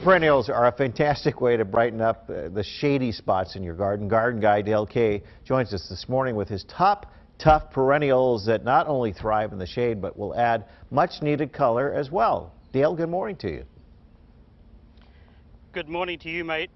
Perennials are a fantastic way to brighten up the shady spots in your garden. Garden guy Dale Kay joins us this morning with his top tough perennials that not only thrive in the shade but will add much needed color as well. Dale, good morning to you. Good morning to you, mate.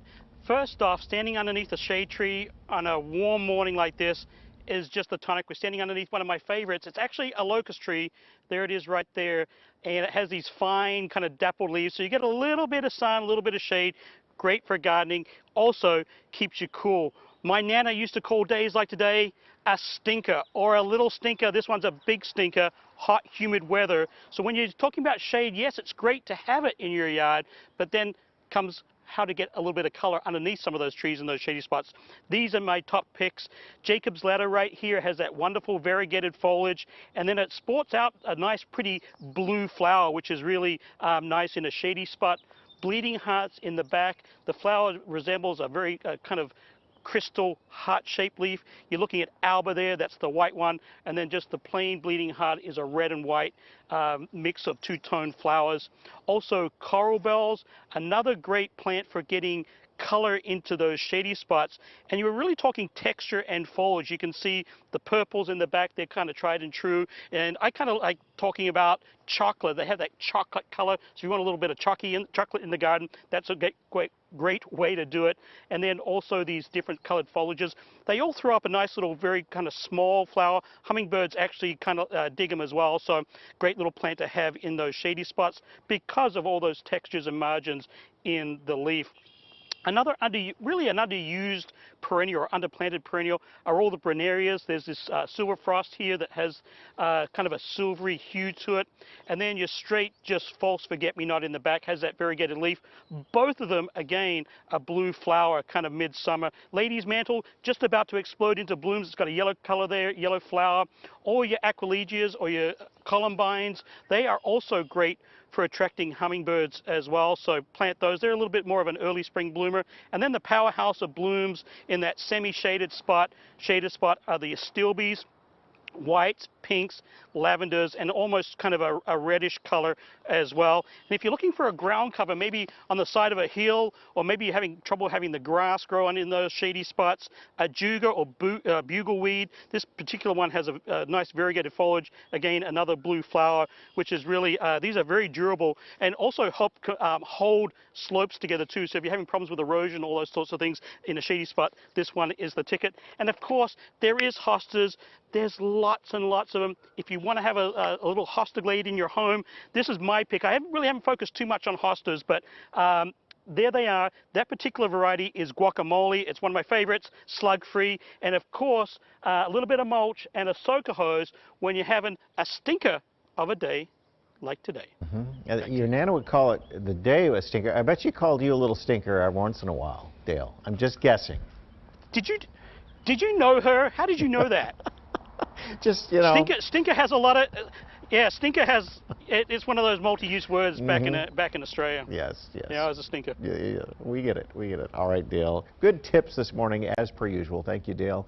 First off, standing underneath a shade tree on a warm morning like this is just a tonic. We're standing underneath one of my favorites. It's actually a locust tree. There it is right there. And it has these fine kind of dappled leaves. So you get a little bit of sun, a little bit of shade. Great for gardening. Also keeps you cool. My Nana used to call days like today a stinker or a little stinker. This one's a big stinker. Hot, humid weather. So when you're talking about shade, yes, it's great to have it in your yard, but then comes how to get a little bit of color underneath some of those trees in those shady spots. These are my top picks. Jacob's Ladder right here has that wonderful variegated foliage, and then it sports out a nice pretty blue flower, which is really nice in a shady spot. Bleeding Hearts in the back. The flower resembles a very kind of crystal heart-shaped leaf. You're looking at Alba there, that's the white one, and then just the plain Bleeding Heart is a red and white mix of two-tone flowers. Also coral bells, another great plant for getting color into those shady spots. And you were really talking texture and foliage. You can see the purples in the back, they're kind of tried and true. And I kind of like talking about chocolate. They have that chocolate color. So if you want a little bit of chocolate in the garden, that's a great way to do it. And then also these different colored foliages. They all throw up a nice little very kind of small flower. Hummingbirds actually kind of dig them as well. So great little plant to have in those shady spots because of all those textures and margins in the leaf. Another really an underused perennial or underplanted perennial are all the brennerias. There's this silver frost here that has kind of a silvery hue to it. And then your straight, just false forget-me-not in the back has that variegated leaf. Both of them, again, a blue flower, kind of midsummer. Lady's mantle, just about to explode into blooms. It's got a yellow color there, yellow flower. All your aquiledias or your columbines, they are also great for attracting hummingbirds as well, so plant those. They're a little bit more of an early spring bloomer. And then the powerhouse of blooms in that shaded spot are the astilbes, whites, pinks, lavenders, and almost kind of a reddish color as well. And if you're looking for a ground cover, maybe on the side of a hill, or maybe you're having trouble having the grass grow on in those shady spots, a juga or bugleweed. This particular one has a nice variegated foliage. Again, another blue flower, which is really, these are very durable and also help hold slopes together too. So if you're having problems with erosion, all those sorts of things in a shady spot, this one is the ticket. And of course, there is hostas. There's lots and lots of them. If you want to have a little hosta glade in your home, this is my pick. I really haven't focused too much on hostas, but there they are. That particular variety is guacamole. It's one of my favorites, slug-free. And of course, a little bit of mulch and a soaker hose when you're having a stinker of a day like today. Your Nana would call it the day a stinker. I bet she called you a little stinker every once in a while, Dale. I'm just guessing. Did you know her? How did you know that? Just, you know. Stinker has a lot of, yeah, stinker has, it's one of those multi-use words back in Australia. Yes, yes. Yeah, I was a stinker. Yeah, we get it. All right, Dale. Good tips this morning as per usual. Thank you, Dale.